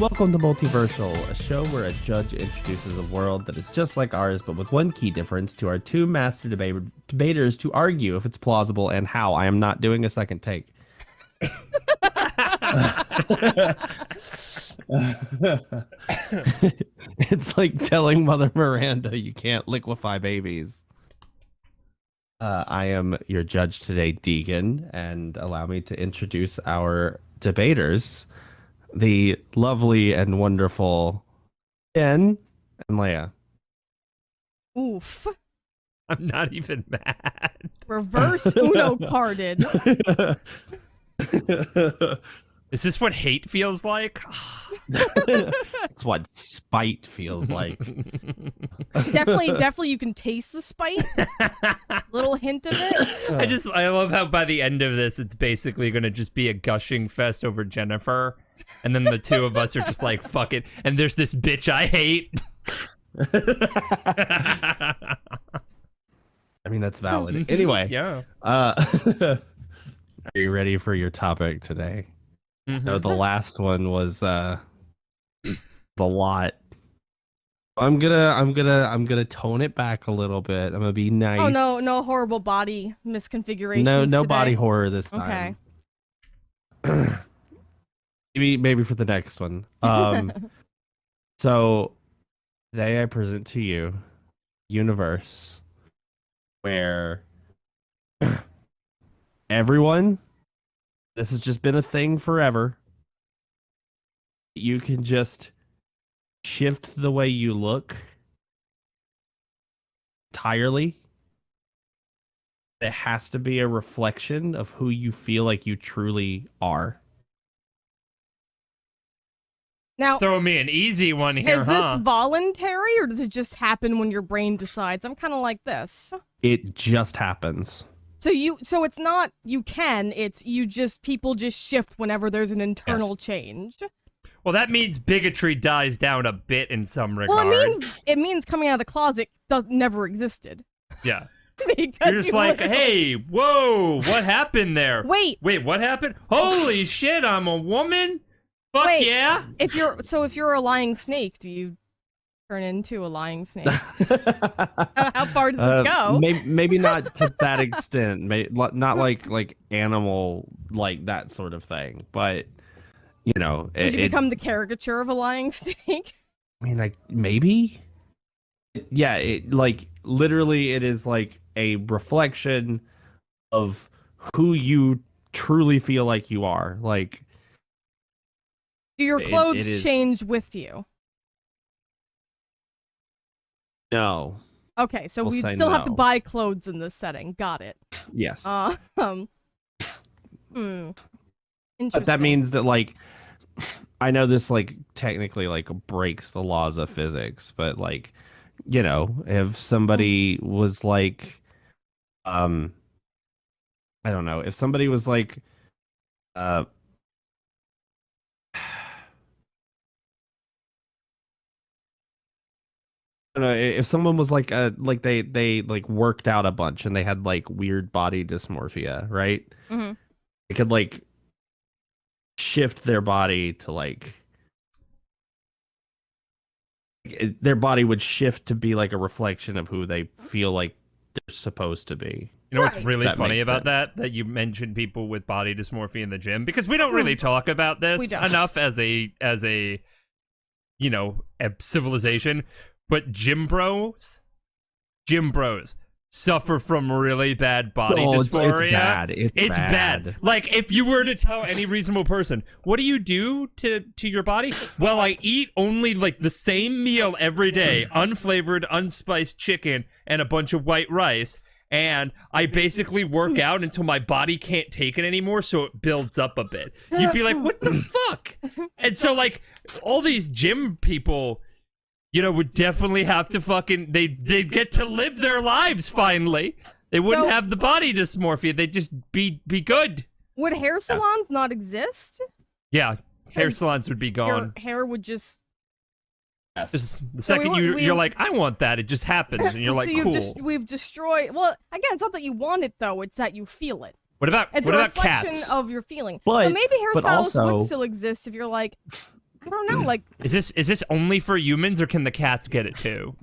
Welcome to Multiversial, a show where a judge introduces a world that is just like ours, but with one key difference to our two master debaters to argue if it's plausible and how. I am not doing a second take. It's like telling Mother Miranda you can't liquefy babies. I am your judge today, Deegan, and allow me to introduce our debaters, the lovely and wonderful Jen and Leia. Oof. I'm not even mad. Reverse Uno carded. Is this what hate feels like? That's what spite feels like. Definitely you can taste the spite. Little hint of it. I love how by the end of this, it's basically going to just be a gushing fest over Jennifer. And then the two of us are just like, fuck it. And there's this bitch I hate. I mean, that's valid. Anyway. Yeah. Are you ready for your topic today? Mm-hmm. No, the last one was a lot. I'm gonna tone it back a little bit. I'm gonna be nice. Oh no horrible body misconfigurations. No today. body horror this time. Okay. maybe for the next one. So today I present to you universe where everyone, this has just been a thing forever. You can just shift the way you look entirely. It has to be a reflection of who you feel like you truly are. Now, Throw me an easy one here, is huh? this voluntary or does it just happen when your brain decides? I'm kind of like this. It just happens. So it's not you can, it's people just shift whenever there's an internal change. Well, that means bigotry dies down a bit in some regard. Well, it means coming out of the closet never existed. Yeah. Because You're just like, hey, whoa, what happened there? Wait, what happened? Holy shit, I'm a woman? Fuck yeah. If you're a lying snake, do you turn into a lying snake? How far does this go? Maybe not to that extent. Not like animal, like that sort of thing. But you know, Would you become the caricature of a lying snake? I mean, like maybe. Yeah, like literally, it is like a reflection of who you truly feel like you are. Like, do your clothes change with you? No. Okay, so we still have to buy clothes in this setting. Got it. Yes. Interesting. But that means that, like, I know this, like, technically, like, breaks the laws of physics, but, like, you know, if somebody was like, I don't know, if somebody was like, I don't know, if someone was like they like worked out a bunch and they had like weird body dysmorphia, right? Mm-hmm. It could like shift their body to like their body would shift to be like a reflection of who they feel like they're supposed to be. You know what's really That funny makes about sense. that you mentioned people with body dysmorphia in the gym, because we don't really talk about this enough as a you know, a civilization. But gym bros suffer from really bad body dysphoria. It's bad. It's bad. Like, if you were to tell any reasonable person, what do you do to your body? Well, I eat only like the same meal every day, unflavored, unspiced chicken and a bunch of white rice. And I basically work out until my body can't take it anymore, so it builds up a bit. You'd be like, what the fuck? And so, like, all these gym people, you know, would definitely have to they'd get to live their lives finally. They wouldn't have the body dysmorphia. They'd just be good. Would hair salons not exist? Yeah, hair salons would be gone. Your hair would just... Yes. The second you're like, I want that, it just happens, and you're like, cool. We've destroyed... Well, again, it's not that you want it, though. It's that you feel it. What about It's what a about reflection cats? of your feeling. But, so maybe but hairstyles also, would still exist if you're like, I don't know, like Is this only for humans, or can the cats get it too?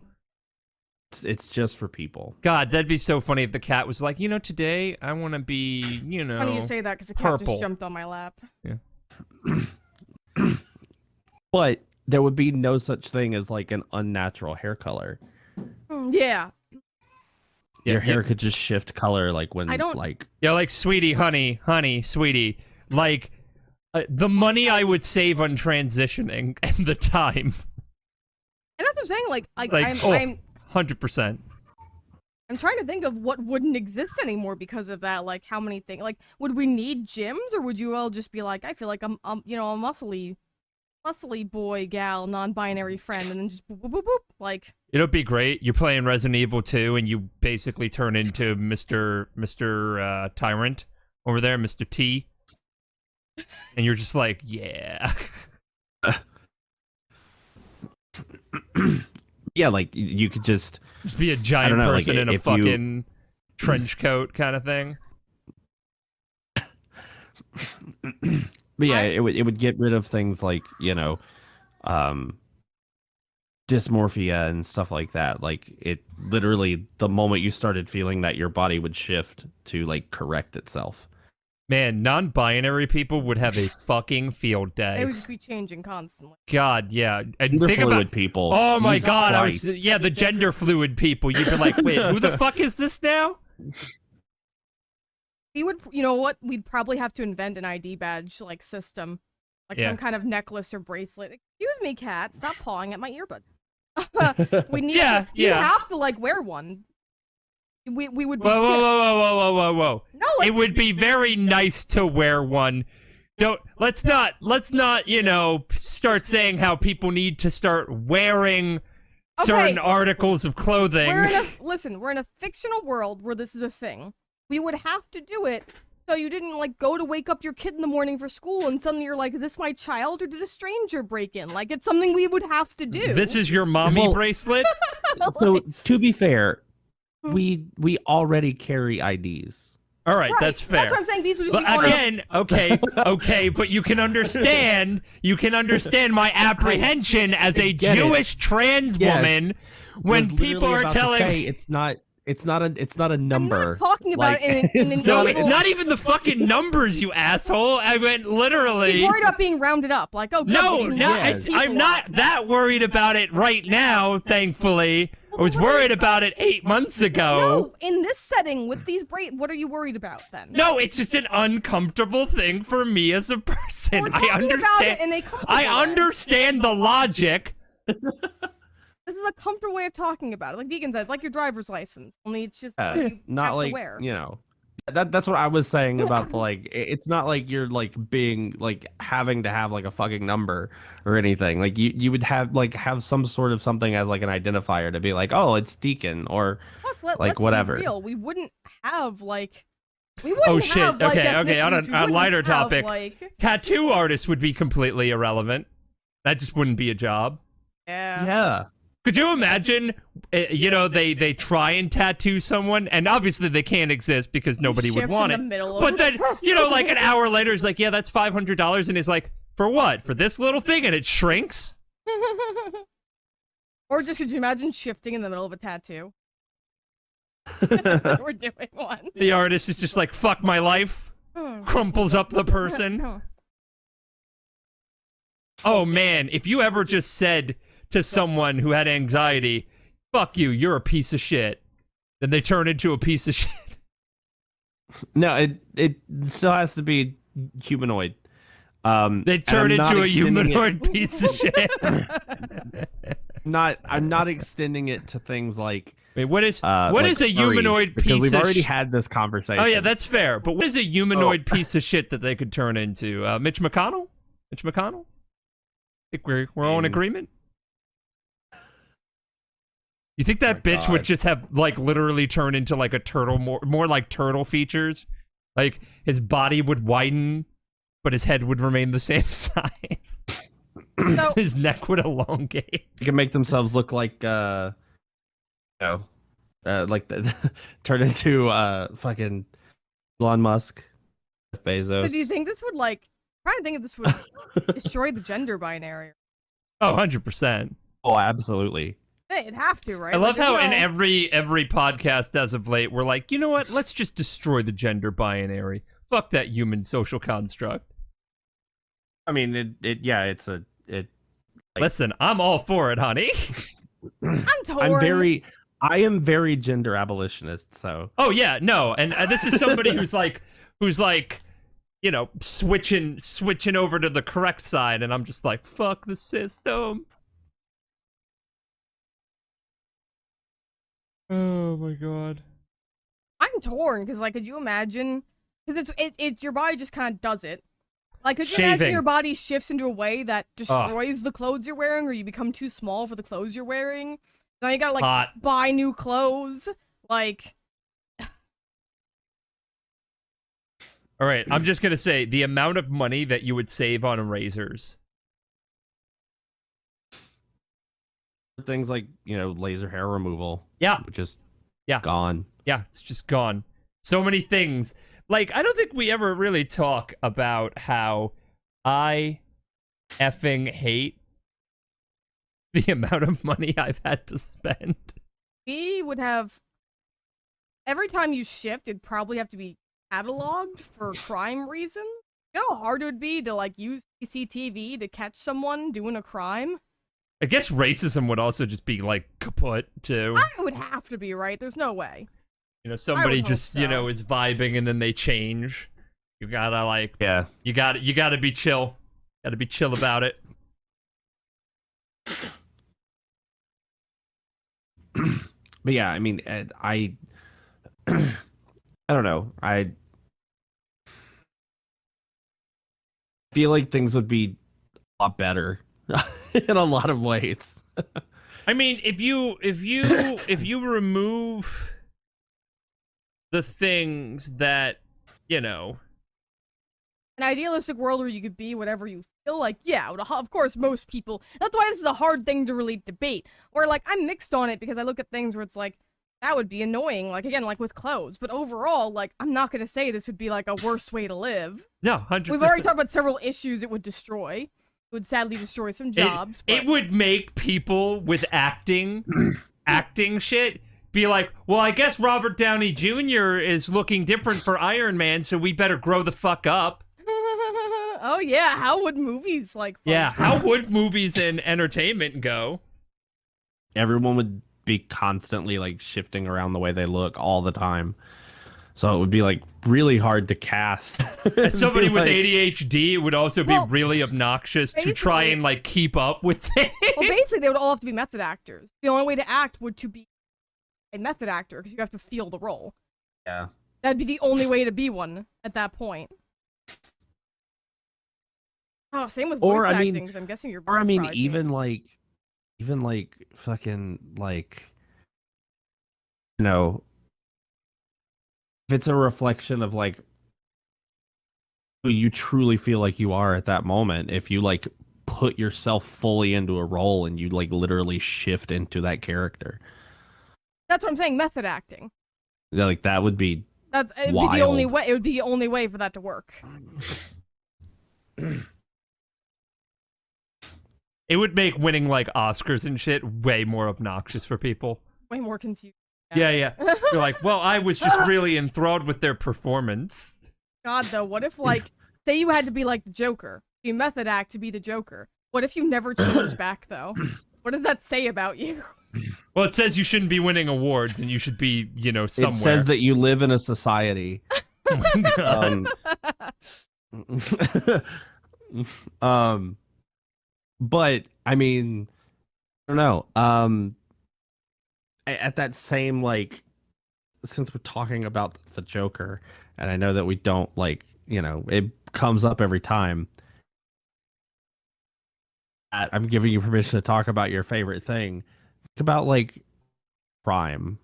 It's just for people. God, that'd be so funny if the cat was like, today I want to be, funny you say that because the cat purple. just jumped on my lap. Yeah. But there would be no such thing as like an unnatural hair color. Yeah. Your hair could just shift color like when like Yeah, like sweetie, honey, sweetie, like the money I would save on transitioning and the time. And that's what I'm saying. Like I'm 100%. I'm trying to think of what wouldn't exist anymore because of that. Like how many things? Like would we need gyms, or would you all just be like, I feel like I'm a muscly boy, gal, non-binary friend, and then just boop boop boop boop. Like It'd be great. You're playing Resident Evil 2, and you basically turn into Mr. Tyrant over there, Mr. T, and you're just like, yeah. yeah, like you could just be a giant know, person like, in a fucking trench coat kind of thing. But yeah, it would get rid of things like, dysmorphia and stuff like that. Like it literally, the moment you started feeling that, your body would shift to like correct itself. Man, non-binary people would have a fucking field day. they would just be changing constantly. God, yeah. And Gender think fluid about people. Oh my Jesus God, Christ. the gender fluid people. You'd be like, wait, who the fuck is this now? We would, you know what? We'd probably have to invent an ID badge like system, like Yeah. some kind of necklace or bracelet. Excuse me, cat. Stop pawing at my earbud. We need. Yeah, You yeah. have to like wear one. We would. Be, Whoa. No, like, It would be very nice to wear one. Let's not, start saying how people need to start wearing certain articles of clothing. we're in a fictional world where this is a thing. We would have to do it so you didn't like go to wake up your kid in the morning for school and suddenly you're like, is this my child or did a stranger break in? Like it's something we would have to do. This is your mommy bracelet? So to be fair, we already carry IDs. All right, that's fair. That's what I'm saying. These would just be But again, okay, but you can understand my apprehension as a Jewish trans woman when people are telling me it's not a number. I'm not talking about it in an No, individual- it's not even the fucking numbers, you asshole. I meant literally. He's worried about being rounded up. Like, oh, good, No, we can no, round these people I'm not up. that worried about it right now, thankfully. I was worried about it 8 months ago. No, in this setting with these what are you worried about then? No, it's just an uncomfortable thing for me as a person. We're I talking understand. about it in a comfortable way. I understand the logic. This is a comfortable way of talking about it. Like Deacon said, it's like your driver's license. Only it's just what you not have like to wear. That's what I was saying about the like. It's not like you're like being like having to have like a fucking number or anything. Like you would have some sort of something as like an identifier to be like, oh, it's Deacon or Let's whatever. Be real. We wouldn't have like. We wouldn't Oh shit! have, like, Okay. On ethnicities. We a wouldn't lighter have, topic, like, tattoo artists would be completely irrelevant. That just wouldn't be a job. Yeah. Could you imagine? They try and tattoo someone, and obviously they can't exist because nobody would shift want in it. the middle of But it. then, like an hour later, he's like, "Yeah, that's $500," and he's like, "For what? For this little thing?" And it shrinks. Or just could you imagine shifting in the middle of a tattoo? We're doing one. The artist is just like, "Fuck my life," crumples up the person. Oh man, if you ever just said to someone who had anxiety, "Fuck you, you're a piece of shit," then they turn into a piece of shit. No, it still has to be humanoid. They turn into a humanoid piece of shit. I'm not extending it to things like. Wait, what is like a humanoid furries, because piece we've of already had this conversation. Oh yeah, that's fair. But what is a humanoid piece of shit that they could turn into? Mitch McConnell? Mitch McConnell? I think we're all in agreement. You think that bitch would just have like literally turn into like a turtle, more like turtle features? Like his body would widen, but his head would remain the same size. So, His neck would elongate. They can make themselves look like turn into fucking Elon Musk, Jeff Bezos. so do you think this would like trying to think if this would destroy the gender binary. Oh, 100%. Oh, absolutely. Hey, it'd have to, right? I love Like, how there's in no- every podcast as of late, we're like, you know what? Let's just destroy the gender binary. Fuck that human social construct. I mean, it's Like- Listen, I'm all for it, honey. I'm torn. I am very gender abolitionist, so. Oh yeah, no, and this is somebody who's like, you know, switching over to the correct side, and I'm just like, fuck the system. Oh my god. I'm torn because, like, could you imagine? Because it's your body just kind of does it. Like, could you Shaving. imagine your body shifts into a way that destroys the clothes you're wearing, or you become too small for the clothes you're wearing? Now you gotta like Hot. buy new clothes. Like, All right, I'm just gonna say the amount of money that you would save on razors. Things like, laser hair removal. Yeah. Just Yeah. gone. Yeah, it's just gone. So many things. Like, I don't think we ever really talk about how I effing hate the amount of money I've had to spend. we would have every time you shift, it'd probably have to be cataloged for crime reasons. You know how hard it would be to like use CCTV to catch someone doing a crime? I guess racism would also just be, like, kaput, too. I would have to be, right? There's no way. You know, somebody hope just, you so. know, is vibing and then they change. You gotta, like, Yeah. you gotta be chill. Gotta be chill about it. But yeah, I mean, I don't know. I feel like things would be a lot better in a lot of ways. I mean, if you remove the things that, you know, An idealistic world where you could be whatever you feel like, yeah, of course, most people. That's why this is a hard thing to really debate. Or, like, I'm mixed on it because I look at things where it's like, that would be annoying, like, again, like with clothes. But overall, like, I'm not gonna say this would be, like, a worse way to live. no, 100%. We've already talked about several issues it would destroy. It would sadly destroy some jobs. It would make people with acting shit be like, well, I guess Robert Downey Jr. is looking different for Iron Man, so we better grow the fuck up. Oh, yeah, how would movies, like, function? Yeah, how would movies and entertainment go? Everyone would be constantly like shifting around the way they look all the time. So it would be like really hard to cast. As somebody with Like, ADHD, it would also be Well, really obnoxious to try basically- and, like, keep up with things. Well, basically, they would all have to be method actors. The only way to act would to be a method actor, because you have to feel the role. Yeah. That'd be the only way to be one at that point. Oh, same with voice Or, I mean- acting, because I'm guessing your Or I voice mean, probably even changed. like fucking like, you know, if it's a reflection of like who you truly feel like you are at that moment, if you like put yourself fully into a role and you like literally shift into that character, That's what I'm saying, method acting. like that would be It'd be the only Wild. way. It would be the only way for that to work. It would make winning, like, Oscars and shit way more obnoxious for people. Way more confused. Yeah. You're like, well, I was just really enthralled with their performance. God, though, what if, like, say you had to be like the Joker, you method act to be the Joker. What if you never change back, though? What does that say about you? Well, it says you shouldn't be winning awards and you should be, you know, somewhere. It says that you live in a society. Oh my God. But I mean, I don't know. At that same, like, since we're talking about the Joker, and I know that we don't, like, it comes up every time. I'm giving you permission to talk about your favorite thing. Think about, like, crime.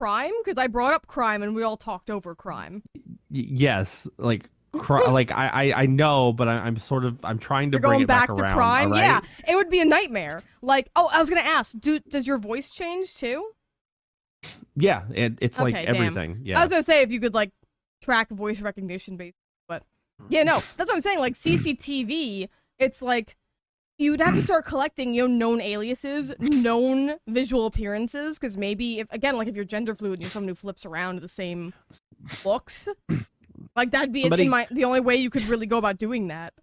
Crime? Because I brought up crime and we all talked over crime. Yes, like, like I know, but I'm trying to You're bring going it back back to around. crime? all right? Yeah, it would be a nightmare. Like, oh, I was gonna ask, does your voice change too? Yeah, it's like Okay, damn. everything. Yeah. I was gonna say if you could like track voice recognition based, but Yeah, no, that's what I'm saying. Like CCTV, it's like you'd have to start collecting, known aliases, known visual appearances, because maybe if you're gender fluid and you're someone who flips around the same looks, like that'd be the only way you could really go about doing that.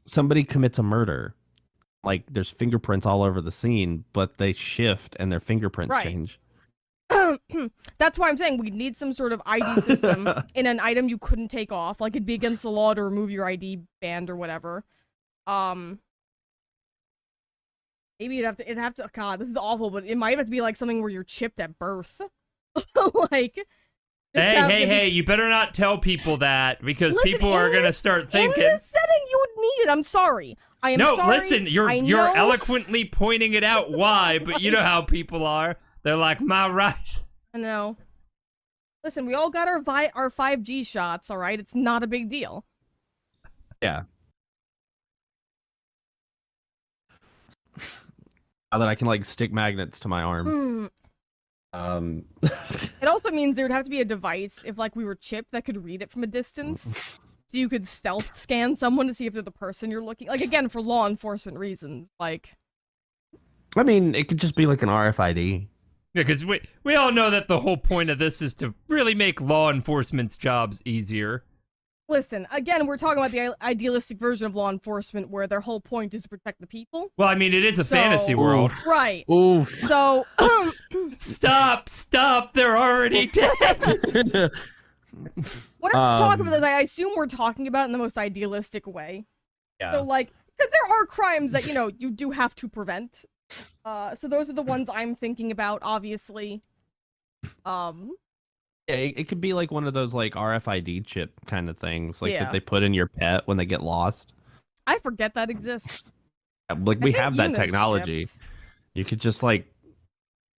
Somebody commits a murder. Like there's fingerprints all over the scene, but they shift and their fingerprints change. That's why I'm saying we need some sort of ID system in an item you couldn't take off. Like it'd be against the law to remove your ID band or whatever. Maybe it'd have to. God, this is awful, but it might have to be like something where you're chipped at birth. Like. Hey! You better not tell people that because people are gonna start thinking. In this setting, you would need it. I'm sorry. I am sorry. No, listen. You're eloquently pointing it out why, but you know how people are. They're like, my right. I know. Listen, we all got our 5G shots, all right? It's not a big deal. Yeah. Now that I can, like, stick magnets to my arm. It also means there would have to be a device, if, like, we were chipped, that could read it from a distance. So you could stealth scan someone to see if they're the person you're looking... Like, again, for law enforcement reasons. Like... I mean, it could just be, like, an RFID. Yeah, because we all know that the whole point of this is to really make law enforcement's jobs easier. Listen, again, we're talking about the idealistic version of law enforcement where their whole point is to protect the people. Well, I mean, it is a fantasy world. Right. Oof. So... Stop, they're already dead! Whenever we talk about this, I assume we're talking about it in the most idealistic way. Yeah. So, like, because there are crimes that, you do have to prevent. So those are the ones I'm thinking about, obviously. Yeah, it could be like one of those like RFID chip kind of things, like that they put in your pet when they get lost. I forget that exists. Like we have that technology. Chipped. You could just like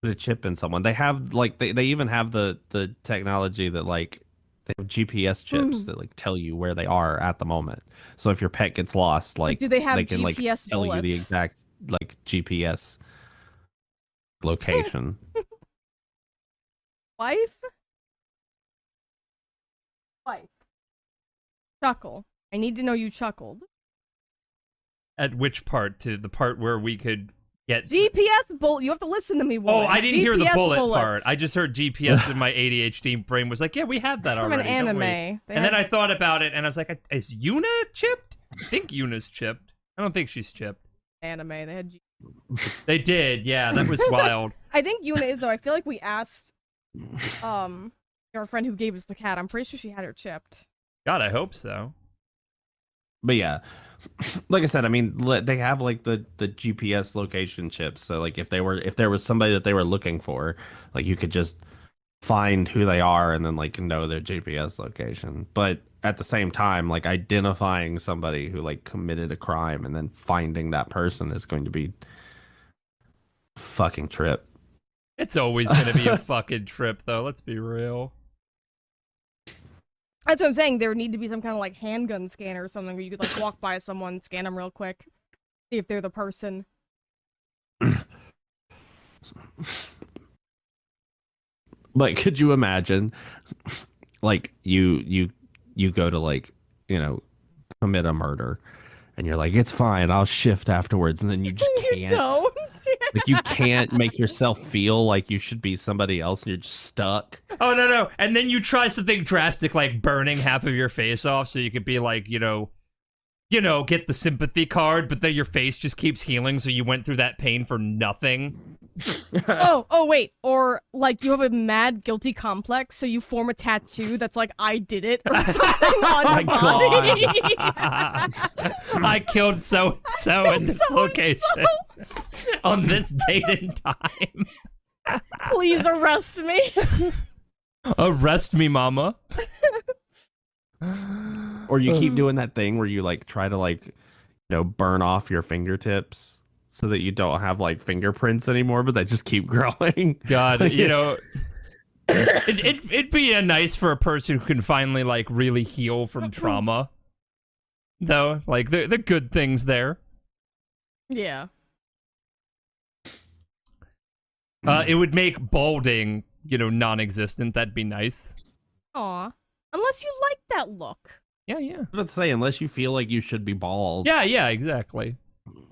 put a chip in someone. They have like they even have the technology that like they have GPS chips that like tell you where they are at the moment. So if your pet gets lost, like do they have can GPS like tell you the exact like GPS location. Wife. Chuckle. I need to know you chuckled. At which part? To the part where we could get GPS bullet. You have to listen to me. Woman. Oh, I didn't hear the bullet bullets. part. I just heard GPS, and my ADHD brain was like, "Yeah, we had that already." From an anime. And then I thought about it, and I was like, "Is Yuna chipped? I think Yuna's chipped. I don't think she's chipped." Anime. They had. They did. Yeah, that was wild. I think Yuna is though. I feel like we asked, our friend who gave us the cat. I'm pretty sure she had her chipped. God, I hope so. But yeah, like I said, I mean, they have like the GPS location chips. So like if there was somebody that they were looking for, like you could just find who they are and then like know their GPS location. But at the same time, like identifying somebody who like committed a crime and then finding that person is going to be a fucking trip. It's always gonna be a fucking trip, though. Let's be real. That's what I'm saying. There would need to be some kind of like handgun scanner or something where you could like walk by someone, scan them real quick, see if they're the person. Like, could you imagine, like you go to like commit a murder, and you're like, it's fine, I'll shift afterwards, and then you just can't. Don't. Like you can't make yourself feel like you should be somebody else, and you're just stuck. Oh no! And then you try something drastic like burning half of your face off, so you could be like, get the sympathy card, but then your face just keeps healing, so you went through that pain for nothing. oh wait, or like you have a mad guilty complex, so you form a tattoo that's like I did it or something on your body. I killed so in this location on this date and time. Please arrest me. Arrest me, mama. Or you keep doing that thing where you like try to like burn off your fingertips so that you don't have like fingerprints anymore, but they just keep growing. God, it'd be nice for a person who can finally like really heal from trauma. Though, like the good things there. Yeah. It would make balding, non-existent. That'd be nice. Aw. Unless you like that look. Yeah. I was about to say, unless you feel like you should be bald. Yeah, exactly.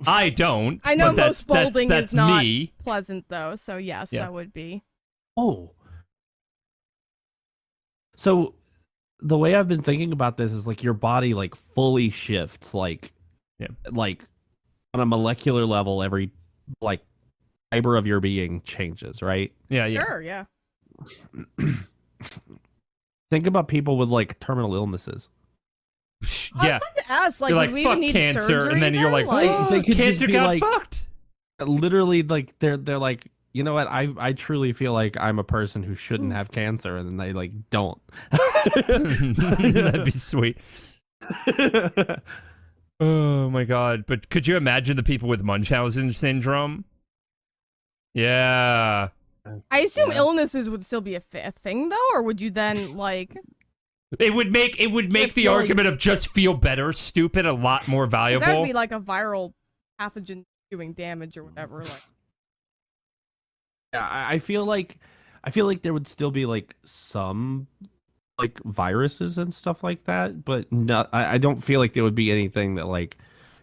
I don't. I know but most balding that's is not me. pleasant though, so yes, Yeah. that would be. Oh. So the way I've been thinking about this is like your body like fully shifts like on a molecular level, every like fiber of your being changes, right? Yeah. Sure, yeah. Think about people with like terminal illnesses. I was Yeah. about to ask, like, You're would like, we fuck even need cancer, surgery and then you're like, They could just cancer be got like- fucked. Literally, like they're like, you know what? I truly feel like I'm a person who shouldn't have cancer, and then they like don't. That'd be sweet. Oh my god! But could you imagine the people with Munchausen syndrome? Yeah. I assume Yeah. illnesses would still be a thing though, or would you then like? It would make the feel like- argument of just feel better stupid a lot more 'Cause valuable. that would be like a viral pathogen doing damage or whatever. Like, Yeah, I feel like there would still be like some like viruses and stuff like that, but not. I don't feel like there would be anything that like,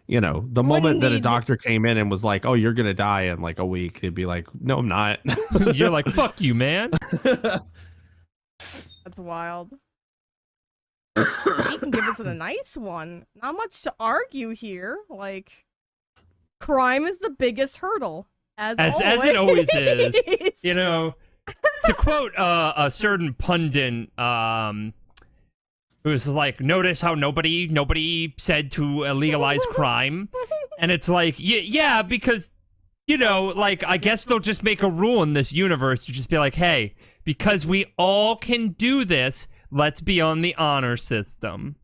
you know, the moment that a need- doctor came in and was like, "Oh, you're gonna die in like a week," they'd be like, "No, I'm not." You're like, fuck you, man. that's wild. He can give us a nice one. Not much to argue here. Like, crime is the biggest hurdle, as it always is. is. You know, to quote a certain pundit, who's like, notice how nobody said to legalize crime, and it's like, yeah, because, you know, like, I guess they'll just make a rule in this universe to just be like, hey, because we all can do this, let's be on the honor system.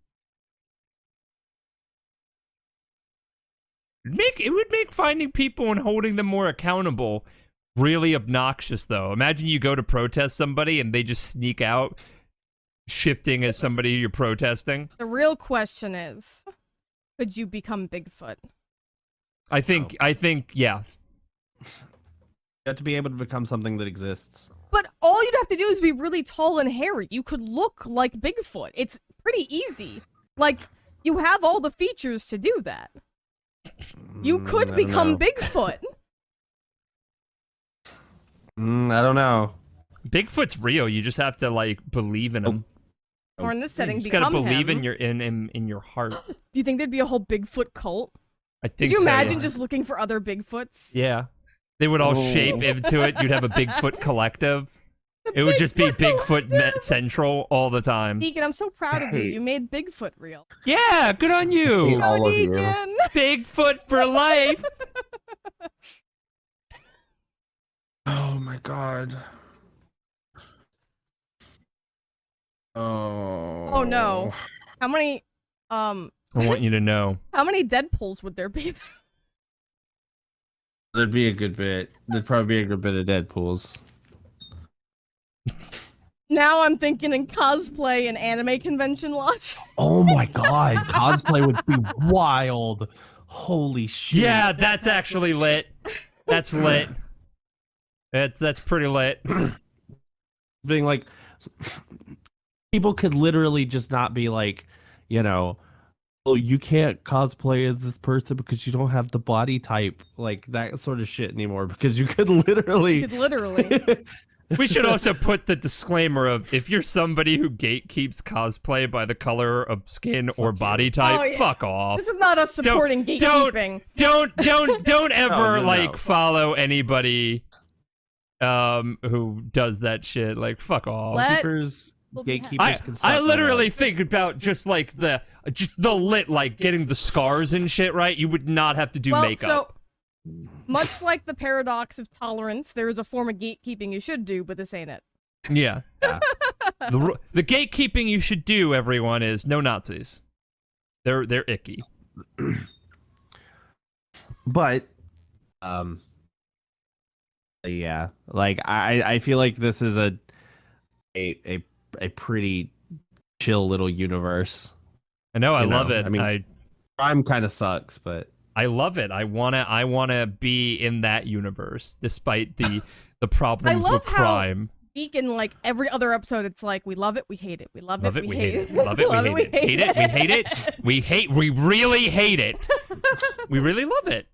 It would make finding people and holding them more accountable really obnoxious, though. Imagine you go to protest somebody and they just sneak out, shifting as somebody you're protesting. The real question is, could you become Bigfoot? I think, yeah. You have to be able to become something that exists. But all you'd have to do is be really tall and hairy. You could look like Bigfoot. It's pretty easy. Like, you have all the features to do that. You could I don't become know. Bigfoot. I don't know. Bigfoot's real. You just have to, like, believe in him. Or in this setting, You just gotta become believe him. in your heart. Do you think there'd be a whole Bigfoot cult? I think Could you so, imagine yeah. just looking for other Bigfoots? Yeah. They would all Oh. shape into it. You'd have a Bigfoot collective. The It would just be Bigfoot Bigfoot collective! Central all the time. Deacon, I'm so proud of you. Hey. You made Bigfoot real. Yeah, good on you. All Oh, of you. Deacon! Bigfoot for life. Oh my god. Oh. Oh no. How many, I want you to know. how many Deadpools would there be? There'd be a good bit. There'd probably be a good bit of Deadpools. Now I'm thinking in cosplay and anime convention lodge. Oh my god, cosplay would be wild. Holy shit. Yeah, that's actually lit. That's lit. That's pretty lit. Being like, people could literally just not be like, you know, oh, you can't cosplay as this person because you don't have the body type, like that sort of shit anymore. Because you could literally, You could literally. We should also put the disclaimer of if you're somebody who gatekeeps cosplay by the color of skin or Fuck body you. type, Oh, yeah. fuck off. This is not us supporting gatekeeping. Don't ever no, like no. follow anybody who does that shit. Like, fuck off. gatekeepers, Will be gatekeepers can I suck literally my think about just the lit, like getting the scars and shit, right? You would not have to do Well, makeup. so much like the paradox of tolerance, there is a form of gatekeeping you should do, but this ain't it. Yeah. Yeah. The gatekeeping you should do, everyone, is no Nazis. They're icky. But yeah, like I feel like this is a pretty chill little universe. I know, I You know, love it. I mean- Crime kind of sucks, but I love it. I wanna be in that universe, despite the problems love with how- crime. Deacon, like every other episode, it's like we love it, we hate it, we love it, we hate it, love it, we hate it, we hate it, we really hate it, we really love it.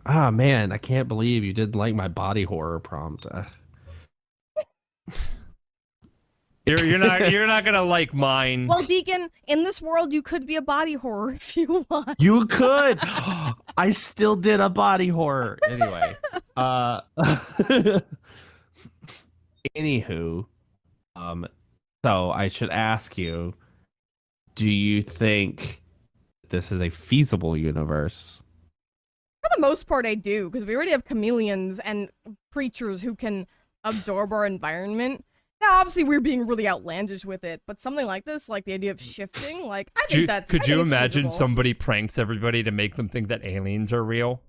Ah, man, I can't believe you didn't like my body horror prompt. You're not gonna like mine. Well, Deacon, in this world, you could be a body horror if you want. You could. I still did a body horror. Anyway. Anywho, so I should ask you, do you think this is a feasible universe? For the most part, I do, because we already have chameleons and creatures who can absorb our environment. Now, obviously, we're being really outlandish with it, but something like this, like the idea of shifting, like, I think that's Could you imagine feasible. somebody pranks everybody to make them think that aliens are real?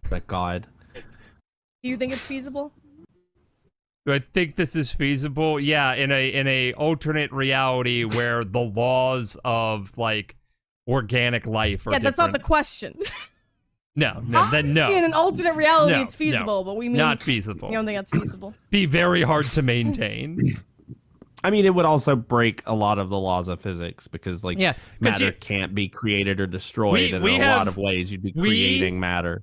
But God. Do you think it's feasible? Do I think this is feasible? Yeah, in a alternate reality where the laws of like organic life are Yeah, that's not different. the question. No. In an alternate reality, No, it's feasible, but we mean not feasible. You don't think that's feasible? Be very hard to maintain. I mean, it would also break a lot of the laws of physics because, like, Yeah, 'cause matter can't be created or destroyed, and in a lot of ways, you'd be creating matter.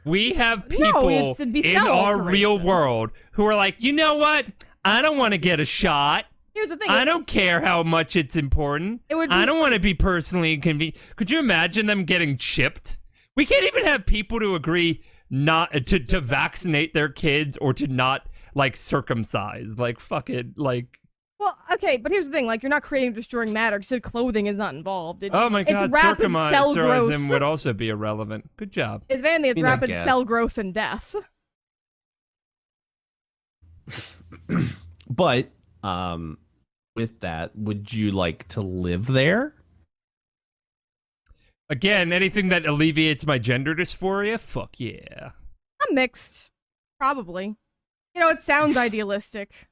We have people it'd be in cell our operated, real though. world who are like, you know what? I don't want to get a shot. Here's the thing. I don't care how much it's important. It would be- I don't want to be personally inconvenient. Could you imagine them getting chipped? We can't even have people to agree not to vaccinate their kids or to not like circumcise. Like fuck it. Like Well, okay, but here's the thing. Like, you're not creating or destroying matter because clothing is not involved. oh my god, it's rapid cell growth. circumcision would also be irrelevant. Good job. It's mainly it's I mean, I rapid guess. cell growth and death. But, with that, would you like to live there? Again, anything that alleviates my gender dysphoria, fuck yeah. I'm mixed. Probably. You know, it sounds idealistic.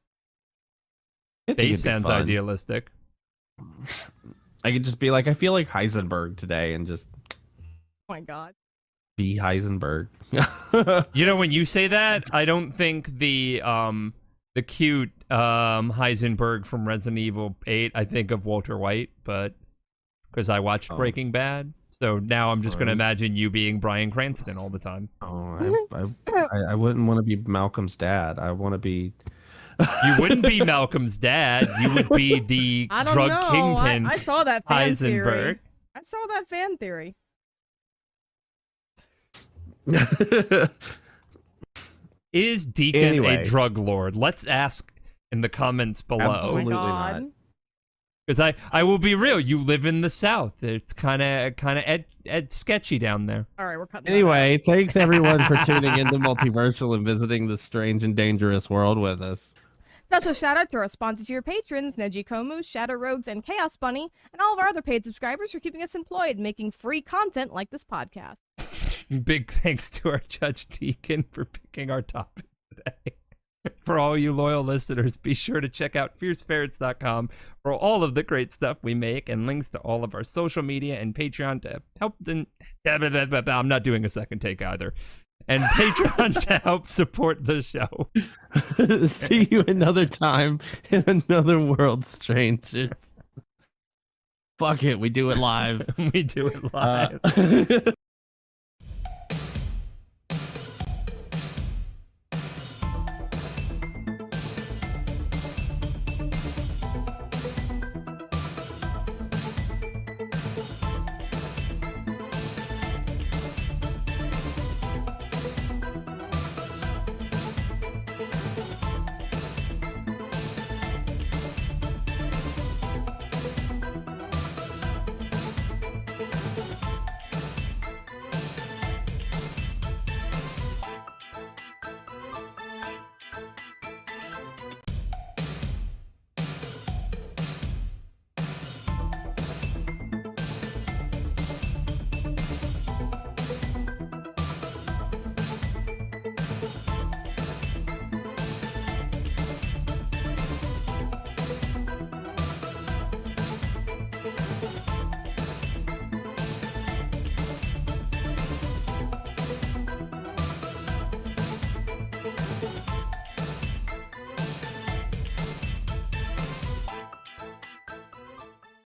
I think Base it'd be sounds fun. idealistic. I could just be like, I feel like Heisenberg today and just Oh my god. be Heisenberg. You know, when you say that, I don't think the cute Heisenberg from Resident Evil 8, I think of Walter White, but because I watched Breaking Bad. So now I'm just going to imagine you being Bryan Cranston all the time. Oh, I wouldn't want to be Malcolm's dad. I want to be. You wouldn't be Malcolm's dad. You would be the I don't drug know. kingpin I saw that fan theory. Heisenberg. I saw that fan theory. Is Deacon Anyway. a drug lord? Let's ask in the comments below. Oh my Absolutely god. not. Because I will be real. You live in the South. It's kind of sketchy down there. All right, we're cutting that out. Anyway, thanks everyone for tuning into Multiversial and visiting this strange and dangerous world with us. Special shout out to our sponsors here, patrons, Neji Komu, Shadow Rogues, and Chaos Bunny, and all of our other paid subscribers for keeping us employed, making free content like this podcast. Big thanks to our Judge Deacon for picking our topic today. For all you loyal listeners, be sure to check out fierceferrets.com for all of the great stuff we make and links to all of our social media and Patreon to help them. I'm not doing a second take either. And Patreon to help support the show. See you another time in another world, strangers. Fuck it, we do it live. We do it live.